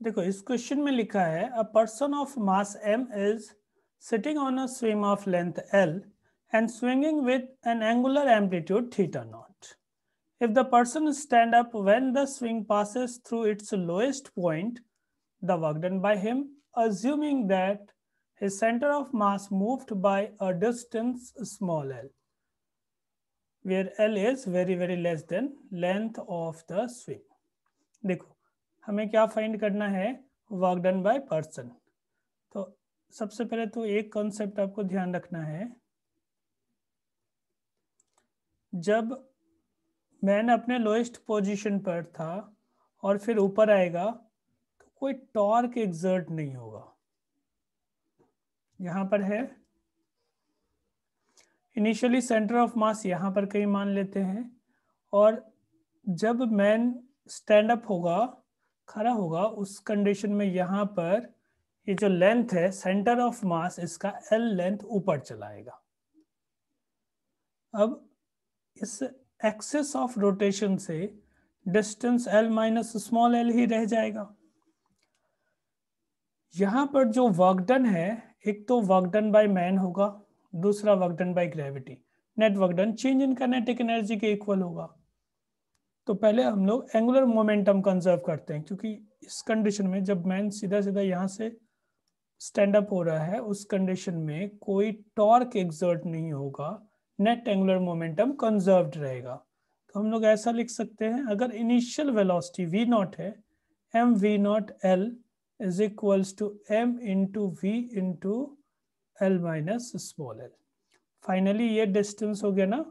देखो इस क्वेश्चन में लिखा है a person of mass m is sitting on a swing of length l and swinging with N angular amplitude theta naught. If the person stand up when the swing passes through its lowest point, the work done by him, assuming that his center of mass moved by a distance small l, where l is very less than length of the swing. देखो हमें क्या find करना है, work done by person. तो सबसे पहले तो एक कॉन्सेप्ट आपको ध्यान रखना है, जब मैन अपने लोएस्ट पोजीशन पर था और फिर ऊपर आएगा तो कोई टॉर्क एक्सर्ट नहीं होगा. यहां पर है इनिशियली सेंटर ऑफ मास यहां पर कहीं मान लेते हैं, और जब मैन स्टैंड अप होगा, खड़ा होगा, उस कंडीशन में यहां पर ये जो लेंथ है सेंटर ऑफ मास, इसका एल लेंथ ऊपर चलाएगा. अब इस एक्सेस ऑफ रोटेशन से distance L minus small L ही रह जाएगा. यहां पर जो वर्क डन है, एक तो वर्क डन बाय मैन होगा, दूसरा work done by gravity. Net work done change in kinetic energy के इक्वल होगा. तो पहले हम लोग एंगुलर मोमेंटम कंजर्व करते हैं, क्योंकि इस कंडीशन में जब मैन सीधा सीधा यहां से स्टैंड अप हो रहा है, उस कंडीशन में कोई टॉर्क एक्सर्ट नहीं होगा, नेट एंगुलर मोमेंटम कंजर्व्ड रहेगा. तो हम लोग ऐसा लिख सकते हैं, अगर इनिशियल वेलोसिटी v नॉट है, m we not l is equals to m into v into l minus small l. Finally ये डिस्टेंस हो गया ना,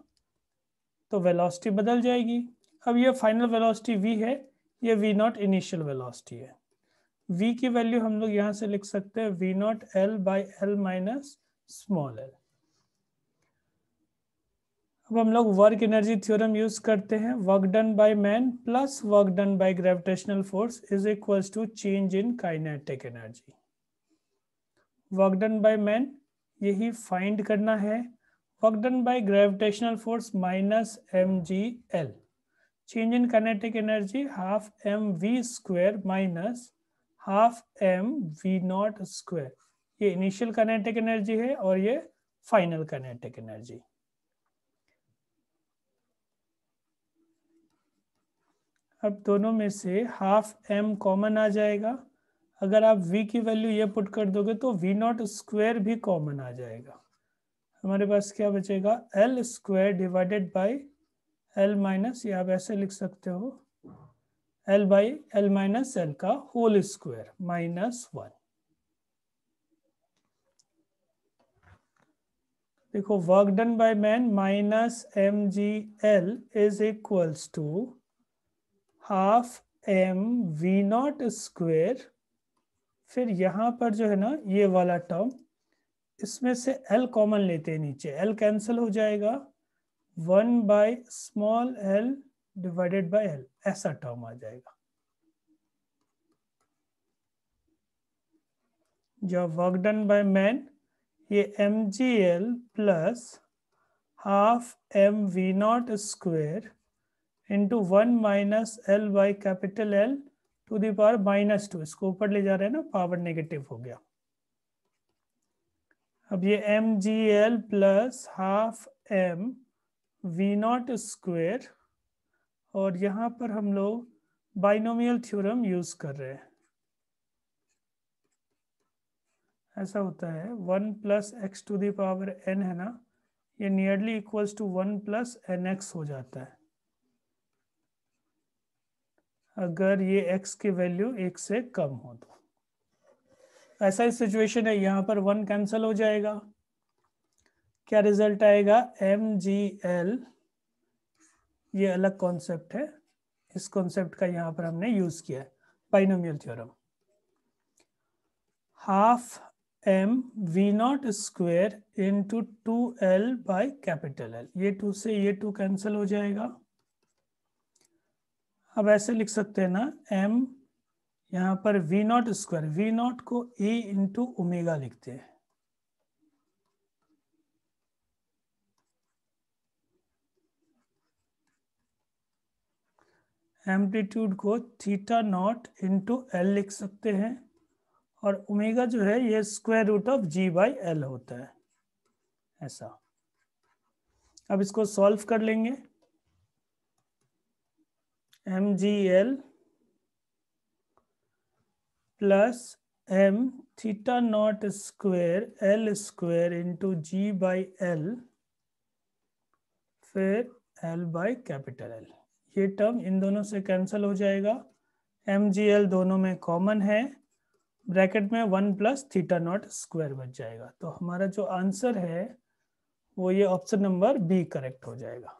तो वेलोसिटी बदल जाएगी. अब ये फाइनल वेलोसिटी v है, ये v नॉट इनिशियल वेलोसिटी है. v की वैल्यू हम लोग यहां से लिख सकते हैं v not l by l minus small l. अब हम लोग वर्क एनर्जी थ्योरम यूज करते हैं. Work done by man plus work done by gravitational force is equals to change in kinetic energy. Work done by man यही find करना है. Work done by gravitational force minus m ji l. Change in kinetic energy half M v square minus half M we not square. ये initial kinetic energy है और ये final kinetic energy. अब दोनों में से हाफ एम कॉमन आ जाएगा. अगर आप v की वैल्यू ये पुट कर दोगे तो v नॉट स्क्वायर भी कॉमन आ जाएगा. हमारे पास क्या बचेगा, l square divided by l minus, ये आप ऐसे लिख सकते हो, l by l minus l का होल स्क्वायर माइनस 1. देखो work done by man minus m ji l is equals to half M we not square. फिर यहाँ पर जो है ना ये वाला टर्म, इसमें से l कॉमन लेते हैं, नीचे l कैंसिल हो जाएगा, 1 by small l divided by l, ऐसा टर्म आ जाएगा. जो वर्क डन बाय मैन, ये M ji L plus half M we not square into 1 minus L by capital L to the power minus 2. इसको ऊपर ले जा रहे हैं ना, पावर नेगेटिव हो गया. अब ये M ji L plus half M we not square, और यहाँ पर हम लोग बाइनोमियल थ्योरम यूज कर रहे हैं. ऐसा होता है 1 plus X to the power N है ना, ये nearly equals to 1 plus N X हो जाता है, अगर ये x की वैल्यू 1 से कम हो तो. ऐसा ही सिचुएशन है, यहाँ पर 1 कैंसिल हो जाएगा. क्या रिजल्ट आएगा, एम जी एल. ये अलग कॉन्सेप्ट है, इस कॉन्सेप्ट का यहाँ पर हमने यूज किया है, binomial theorem. Half M we not square into 2l by capital L. ये 2 से ये 2 कैंसिल हो जाएगा. अब ऐसे लिख सकते हैं ना, m यहाँ पर V not square, V naught को a इंटू ओमेगा लिखते हैं. एम्पलीट्यूड को थीटा नॉट इंटू एल लिख सकते हैं, और ओमेगा जो है ये square root of G by L होता है, ऐसा। अब इसको सॉल्व कर लेंगे। M ji L plus M theta naught square L square into G by L, फिर एल बाई कैपिटल एल। ये टर्म इन दोनों से कैंसिल हो जाएगा, एम जी एल दोनों में कॉमन है, ब्रैकेट में 1 प्लस थीटा नॉट स्क्वायर बच जाएगा। तो हमारा जो आंसर है वो ये ऑप्शन नंबर बी करेक्ट हो जाएगा।